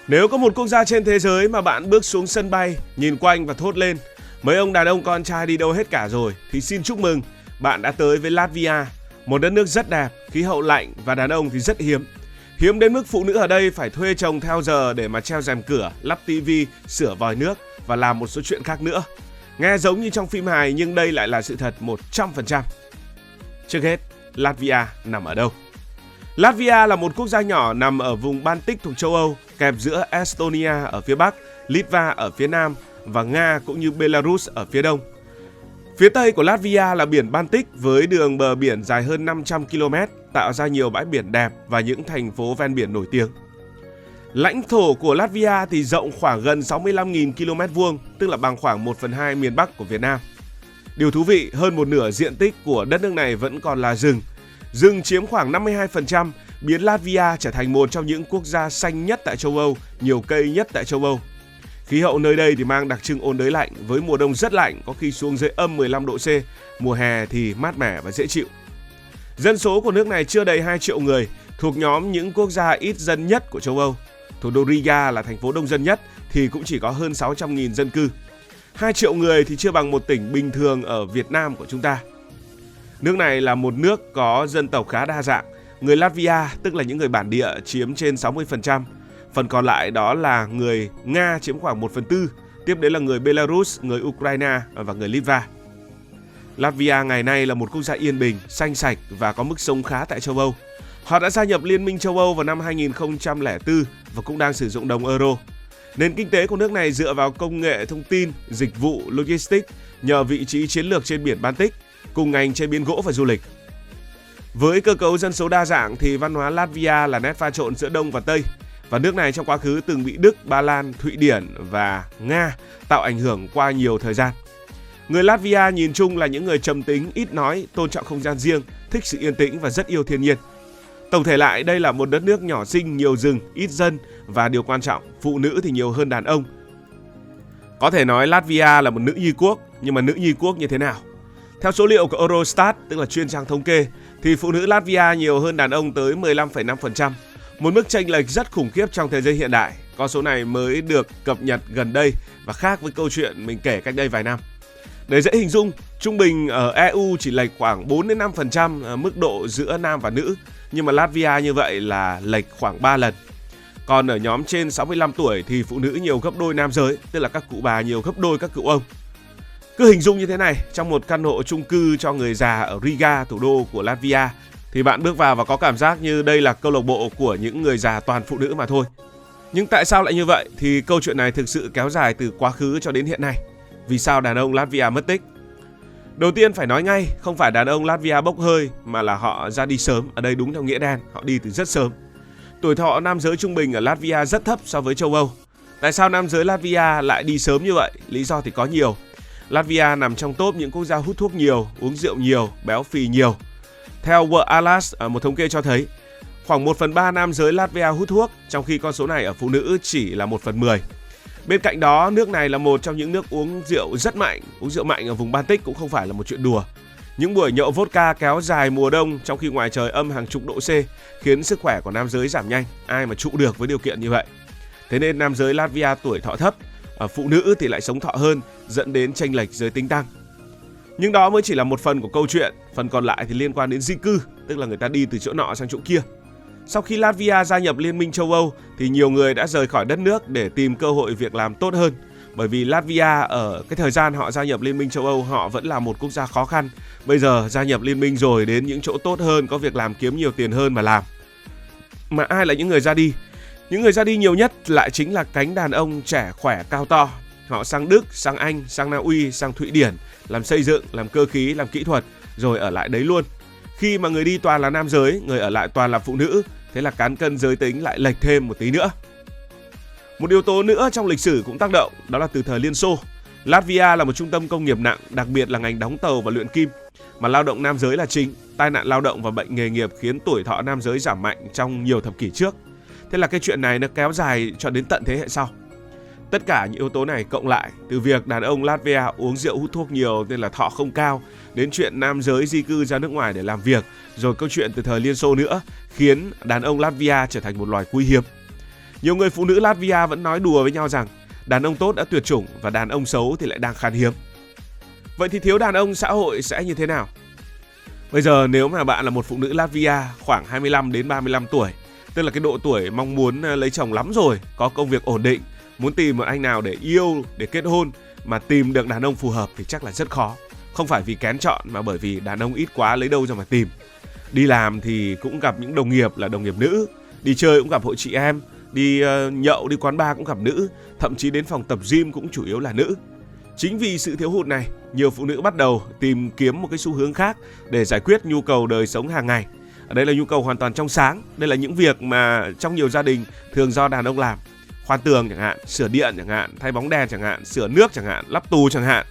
Nếu có một quốc gia trên thế giới mà bạn bước xuống sân bay, nhìn quanh và thốt lên mấy ông đàn ông con trai đi đâu hết cả rồi, thì xin chúc mừng, bạn đã tới với Latvia, một đất nước rất đẹp, khí hậu lạnh và đàn ông thì rất hiếm. Hiếm đến mức phụ nữ ở đây phải thuê chồng theo giờ để mà treo rèm cửa, lắp tivi, sửa vòi nước và làm một số chuyện khác nữa. Nghe giống như trong phim hài nhưng đây lại là sự thật 100%. Trước hết, Latvia nằm ở đâu? Latvia là một quốc gia nhỏ nằm ở vùng Baltic thuộc châu Âu, kẹp giữa Estonia ở phía Bắc, Litva ở phía Nam và Nga cũng như Belarus ở phía Đông. Phía Tây của Latvia là biển Baltic với đường bờ biển dài hơn 500 km, tạo ra nhiều bãi biển đẹp và những thành phố ven biển nổi tiếng. Lãnh thổ của Latvia thì rộng khoảng gần 65.000 km vuông, tức là bằng khoảng 1/2 miền Bắc của Việt Nam. Điều thú vị, hơn một nửa diện tích của đất nước này vẫn còn là rừng. Rừng chiếm khoảng 52%, biến Latvia trở thành một trong những quốc gia xanh nhất tại châu Âu, nhiều cây nhất tại châu Âu. Khí hậu nơi đây thì mang đặc trưng ôn đới lạnh, với mùa đông rất lạnh, có khi xuống dưới âm 15 độ C, mùa hè thì mát mẻ và dễ chịu. Dân số của nước này chưa đầy 2 triệu người, thuộc nhóm những quốc gia ít dân nhất của châu Âu. Thủ đô Riga là thành phố đông dân nhất thì cũng chỉ có hơn 600.000 dân cư. 2 triệu người thì chưa bằng một tỉnh bình thường ở Việt Nam của chúng ta. Nước này là một nước có dân tộc khá đa dạng. Người Latvia, tức là những người bản địa, chiếm trên 60%. Phần còn lại đó là người Nga chiếm khoảng 1/4. Tiếp đến là người Belarus, người Ukraine và người Litva. Latvia ngày nay là một quốc gia yên bình, xanh sạch và có mức sống khá tại châu Âu. Họ đã gia nhập Liên minh châu Âu vào năm 2004 và cũng đang sử dụng đồng euro. Nền kinh tế của nước này dựa vào công nghệ thông tin, dịch vụ, logistics nhờ vị trí chiến lược trên biển Baltic, cùng ngành chế biến gỗ và du lịch. Với cơ cấu dân số đa dạng thì văn hóa Latvia là nét pha trộn giữa Đông và Tây. Và nước này trong quá khứ từng bị Đức, Ba Lan, Thụy Điển và Nga tạo ảnh hưởng qua nhiều thời gian. Người Latvia nhìn chung là những người trầm tính, ít nói, tôn trọng không gian riêng, thích sự yên tĩnh và rất yêu thiên nhiên. Tổng thể lại, đây là một đất nước nhỏ xinh, nhiều rừng, ít dân và điều quan trọng, phụ nữ thì nhiều hơn đàn ông. Có thể nói Latvia là một nữ nhi quốc, nhưng mà nữ nhi quốc như thế nào? Theo số liệu của Eurostat, tức là chuyên trang thống kê, thì phụ nữ Latvia nhiều hơn đàn ông tới 15,5%. Một mức chênh lệch rất khủng khiếp trong thế giới hiện đại. Con số này mới được cập nhật gần đây và khác với câu chuyện mình kể cách đây vài năm. Để dễ hình dung, trung bình ở EU chỉ lệch khoảng 4-5% mức độ giữa nam và nữ, nhưng mà Latvia như vậy là lệch khoảng 3 lần. Còn ở nhóm trên 65 tuổi thì phụ nữ nhiều gấp đôi nam giới, tức là các cụ bà nhiều gấp đôi các cụ ông. Cứ hình dung như thế này, trong một căn hộ chung cư cho người già ở Riga, thủ đô của Latvia, thì bạn bước vào và có cảm giác như đây là câu lạc bộ của những người già toàn phụ nữ mà thôi. Nhưng tại sao lại như vậy? Thì câu chuyện này thực sự kéo dài từ quá khứ cho đến hiện nay. Vì sao đàn ông Latvia mất tích? Đầu tiên phải nói ngay, không phải đàn ông Latvia bốc hơi mà là họ ra đi sớm, ở đây đúng theo nghĩa đen, họ đi từ rất sớm. Tuổi thọ nam giới trung bình ở Latvia rất thấp so với châu Âu. Tại sao nam giới Latvia lại đi sớm như vậy? Lý do thì có nhiều. Latvia nằm trong top những quốc gia hút thuốc nhiều, uống rượu nhiều, béo phì nhiều. Theo World Atlas, một thống kê cho thấy khoảng 1/3 nam giới Latvia hút thuốc, trong khi con số này ở phụ nữ chỉ là 1/10. Bên cạnh đó, nước này là một trong những nước uống rượu rất mạnh. Uống rượu mạnh ở vùng Baltic cũng không phải là một chuyện đùa. Những buổi nhậu vodka kéo dài mùa đông trong khi ngoài trời âm hàng chục độ C khiến sức khỏe của nam giới giảm nhanh. Ai mà trụ được với điều kiện như vậy? Thế nên nam giới Latvia tuổi thọ thấp, phụ nữ thì lại sống thọ hơn, dẫn đến chênh lệch giới tính tăng. Nhưng đó mới chỉ là một phần của câu chuyện. Phần còn lại thì liên quan đến di cư, tức là người ta đi từ chỗ nọ sang chỗ kia. Sau khi Latvia gia nhập Liên minh châu Âu thì nhiều người đã rời khỏi đất nước để tìm cơ hội việc làm tốt hơn. Bởi vì Latvia ở cái thời gian họ gia nhập Liên minh châu Âu họ vẫn là một quốc gia khó khăn. Bây giờ gia nhập Liên minh rồi, đến những chỗ tốt hơn, có việc làm kiếm nhiều tiền hơn mà làm. Mà ai là những người ra đi? Những người ra đi nhiều nhất lại chính là cánh đàn ông trẻ khỏe cao to. Họ sang Đức, sang Anh, sang Na Uy, sang Thụy Điển, làm xây dựng, làm cơ khí, làm kỹ thuật, rồi ở lại đấy luôn. Khi mà người đi toàn là nam giới, người ở lại toàn là phụ nữ, thế là cán cân giới tính lại lệch thêm một tí nữa. Một yếu tố nữa trong lịch sử cũng tác động, đó là từ thời Liên Xô. Latvia là một trung tâm công nghiệp nặng, đặc biệt là ngành đóng tàu và luyện kim, mà lao động nam giới là chính. Tai nạn lao động và bệnh nghề nghiệp khiến tuổi thọ nam giới giảm mạnh trong nhiều thập kỷ trước. Thế là cái chuyện này nó kéo dài cho đến tận thế hệ sau. Tất cả những yếu tố này cộng lại, từ việc đàn ông Latvia uống rượu hút thuốc nhiều nên là thọ không cao, đến chuyện nam giới di cư ra nước ngoài để làm việc, rồi câu chuyện từ thời Liên Xô nữa, khiến đàn ông Latvia trở thành một loài quý hiếm. Nhiều người phụ nữ Latvia vẫn nói đùa với nhau rằng đàn ông tốt đã tuyệt chủng và đàn ông xấu thì lại đang khan hiếm. Vậy thì thiếu đàn ông xã hội sẽ như thế nào? Bây giờ nếu mà bạn là một phụ nữ Latvia khoảng 25 đến 35 tuổi, tức là cái độ tuổi mong muốn lấy chồng lắm rồi, có công việc ổn định, muốn tìm một anh nào để yêu, để kết hôn mà tìm được đàn ông phù hợp thì chắc là rất khó. Không phải vì kén chọn mà bởi vì đàn ông ít quá lấy đâu ra mà tìm. Đi làm thì cũng gặp những đồng nghiệp là đồng nghiệp nữ, đi chơi cũng gặp hội chị em, đi nhậu, đi quán bar cũng gặp nữ, thậm chí đến phòng tập gym cũng chủ yếu là nữ. Chính vì sự thiếu hụt này, nhiều phụ nữ bắt đầu tìm kiếm một cái xu hướng khác để giải quyết nhu cầu đời sống hàng ngày. Ở đây là nhu cầu hoàn toàn trong sáng. Đây là những việc mà trong nhiều gia đình thường do đàn ông làm. Khoan tường chẳng hạn, sửa điện chẳng hạn, thay bóng đèn chẳng hạn, sửa nước chẳng hạn, lắp tù chẳng hạn.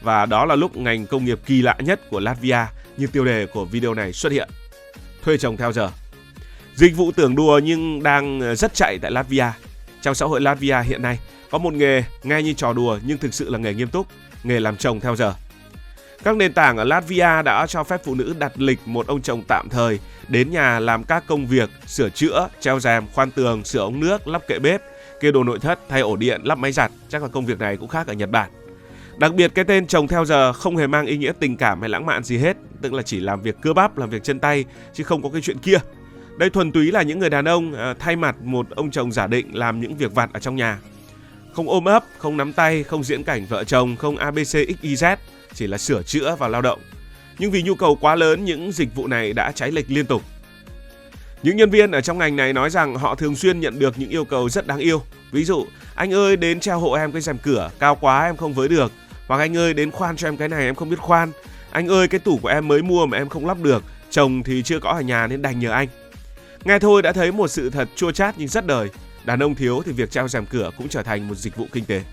Và đó là lúc ngành công nghiệp kỳ lạ nhất của Latvia như tiêu đề của video này xuất hiện. Thuê chồng theo giờ. Dịch vụ tưởng đùa nhưng đang rất chạy tại Latvia. Trong xã hội Latvia hiện nay có một nghề nghe như trò đùa nhưng thực sự là nghề nghiêm túc, nghề làm chồng theo giờ. Các nền tảng ở Latvia đã cho phép phụ nữ đặt lịch một ông chồng tạm thời đến nhà làm các công việc sửa chữa, treo rèm, khoan tường, sửa ống nước, lắp kệ bếp, kê đồ nội thất, thay ổ điện, lắp máy giặt. Chắc là công việc này cũng khác ở Nhật Bản. Đặc biệt cái tên chồng theo giờ không hề mang ý nghĩa tình cảm hay lãng mạn gì hết, tức là chỉ làm việc cơ bắp, làm việc chân tay chứ không có cái chuyện kia. Đây thuần túy là những người đàn ông thay mặt một ông chồng giả định làm những việc vặt ở trong nhà. Không ôm ấp, không nắm tay, không diễn cảnh vợ chồng, không ABCXYZ, chỉ là sửa chữa và lao động. Nhưng vì nhu cầu quá lớn, những dịch vụ này đã cháy lịch liên tục. Những nhân viên ở trong ngành này nói rằng họ thường xuyên nhận được những yêu cầu rất đáng yêu. Ví dụ, anh ơi đến treo hộ em cái rèm cửa, cao quá em không với được. Hoặc anh ơi đến khoan cho em cái này em không biết khoan. Anh ơi cái tủ của em mới mua mà em không lắp được, chồng thì chưa có ở nhà nên đành nhờ anh. Nghe thôi đã thấy một sự thật chua chát nhưng rất đời. Đàn ông thiếu thì việc treo rèm cửa cũng trở thành một dịch vụ kinh tế.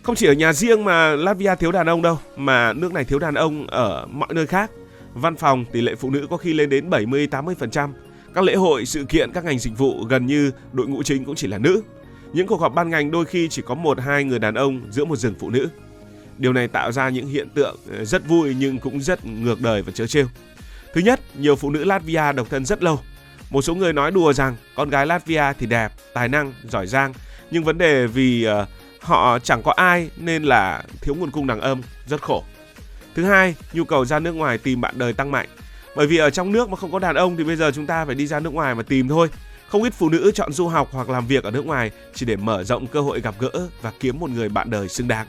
Không chỉ ở nhà riêng mà Latvia thiếu đàn ông đâu, mà nước này thiếu đàn ông ở mọi nơi khác. Văn phòng tỷ lệ phụ nữ có khi lên đến 70-80%. Các lễ hội, sự kiện, các ngành dịch vụ gần như đội ngũ chính cũng chỉ là nữ. Những cuộc họp ban ngành đôi khi chỉ có 1-2 người đàn ông giữa một rừng phụ nữ. Điều này tạo ra những hiện tượng rất vui nhưng cũng rất ngược đời và trớ trêu. Thứ nhất, nhiều phụ nữ Latvia độc thân rất lâu. Một số người nói đùa rằng con gái Latvia thì đẹp, tài năng, giỏi giang, nhưng vấn đề vì họ chẳng có ai nên là thiếu nguồn cung đàn ông, rất khổ. Thứ hai, nhu cầu ra nước ngoài tìm bạn đời tăng mạnh. Bởi vì ở trong nước mà không có đàn ông thì bây giờ chúng ta phải đi ra nước ngoài mà tìm thôi. Không ít phụ nữ chọn du học hoặc làm việc ở nước ngoài chỉ để mở rộng cơ hội gặp gỡ và kiếm một người bạn đời xứng đáng.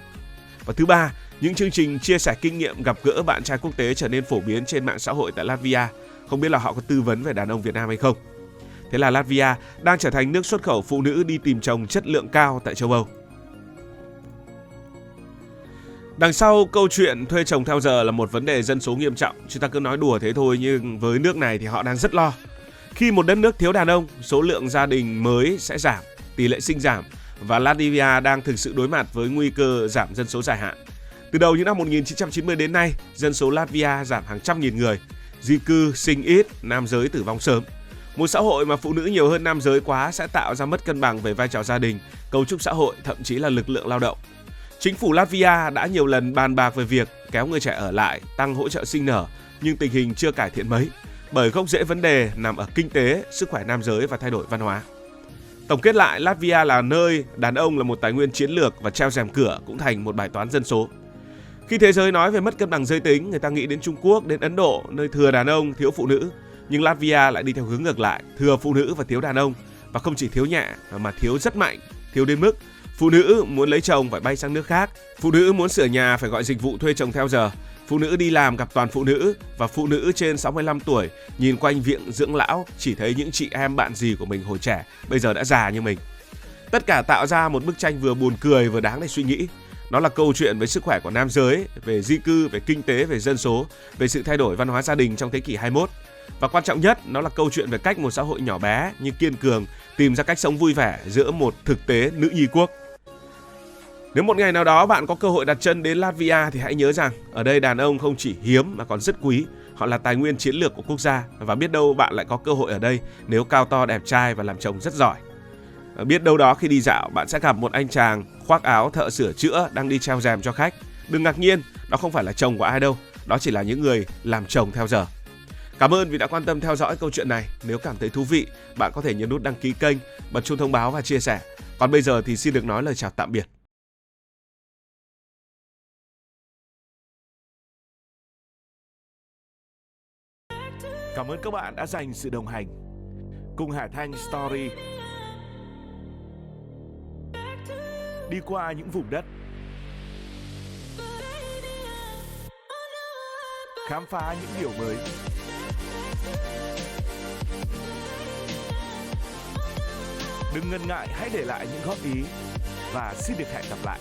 Và thứ ba, những chương trình chia sẻ kinh nghiệm gặp gỡ bạn trai quốc tế trở nên phổ biến trên mạng xã hội tại Latvia. Không biết là họ có tư vấn về đàn ông Việt Nam hay không. Thế là Latvia đang trở thành nước xuất khẩu phụ nữ đi tìm chồng chất lượng cao tại châu Âu. Đằng sau câu chuyện thuê chồng theo giờ là một vấn đề dân số nghiêm trọng. Chúng ta cứ nói đùa thế thôi nhưng với nước này thì họ đang rất lo. Khi một đất nước thiếu đàn ông, số lượng gia đình mới sẽ giảm, tỷ lệ sinh giảm và Latvia đang thực sự đối mặt với nguy cơ giảm dân số dài hạn. Từ đầu những năm 1990 đến nay, dân số Latvia giảm hàng trăm nghìn người, di cư, sinh ít, nam giới tử vong sớm. Một xã hội mà phụ nữ nhiều hơn nam giới quá sẽ tạo ra mất cân bằng về vai trò gia đình, cấu trúc xã hội, thậm chí là lực lượng lao động. Chính phủ Latvia đã nhiều lần bàn bạc về việc kéo người trẻ ở lại, tăng hỗ trợ sinh nở, nhưng tình hình chưa cải thiện mấy, bởi gốc rễ vấn đề nằm ở kinh tế, sức khỏe nam giới và thay đổi văn hóa. Tổng kết lại, Latvia là nơi đàn ông là một tài nguyên chiến lược và treo rèm cửa cũng thành một bài toán dân số. Khi thế giới nói về mất cân bằng giới tính, người ta nghĩ đến Trung Quốc, đến Ấn Độ, nơi thừa đàn ông, thiếu phụ nữ. Nhưng Latvia lại đi theo hướng ngược lại, thừa phụ nữ và thiếu đàn ông. Và không chỉ thiếu nhẹ mà thiếu rất mạnh, thiếu đến mức phụ nữ muốn lấy chồng phải bay sang nước khác, phụ nữ muốn sửa nhà phải gọi dịch vụ thuê chồng theo giờ, phụ nữ đi làm gặp toàn phụ nữ và phụ nữ trên 65 tuổi nhìn quanh viện dưỡng lão chỉ thấy những chị em bạn dì của mình hồi trẻ, bây giờ đã già như mình. Tất cả tạo ra một bức tranh vừa buồn cười vừa đáng để suy nghĩ. Nó là câu chuyện về sức khỏe của nam giới, về di cư, về kinh tế, về dân số, về sự thay đổi văn hóa gia đình trong thế kỷ 21. Và quan trọng nhất, nó là câu chuyện về cách một xã hội nhỏ bé nhưng kiên cường tìm ra cách sống vui vẻ giữa một thực tế nữ nhi quốc. Nếu một ngày nào đó bạn có cơ hội đặt chân đến Latvia thì hãy nhớ rằng ở đây đàn ông không chỉ hiếm mà còn rất quý. Họ là tài nguyên chiến lược của quốc gia và biết đâu bạn lại có cơ hội ở đây nếu cao to đẹp trai và làm chồng rất giỏi. Biết đâu đó khi đi dạo bạn sẽ gặp một anh chàng khoác áo thợ sửa chữa đang đi treo rèm cho khách. Đừng ngạc nhiên, đó không phải là chồng của ai đâu, đó chỉ là những người làm chồng theo giờ. Cảm ơn vì đã quan tâm theo dõi câu chuyện này. Nếu cảm thấy thú vị, bạn có thể nhấn nút đăng ký kênh, bật chuông thông báo và chia sẻ. Còn bây giờ thì xin được nói lời chào tạm biệt. Cảm ơn các bạn đã dành sự đồng hành cùng Hải Thanh Story. Đi qua những vùng đất, khám phá những điều mới. Đừng ngần ngại, hãy để lại những góp ý và xin được hẹn gặp lại.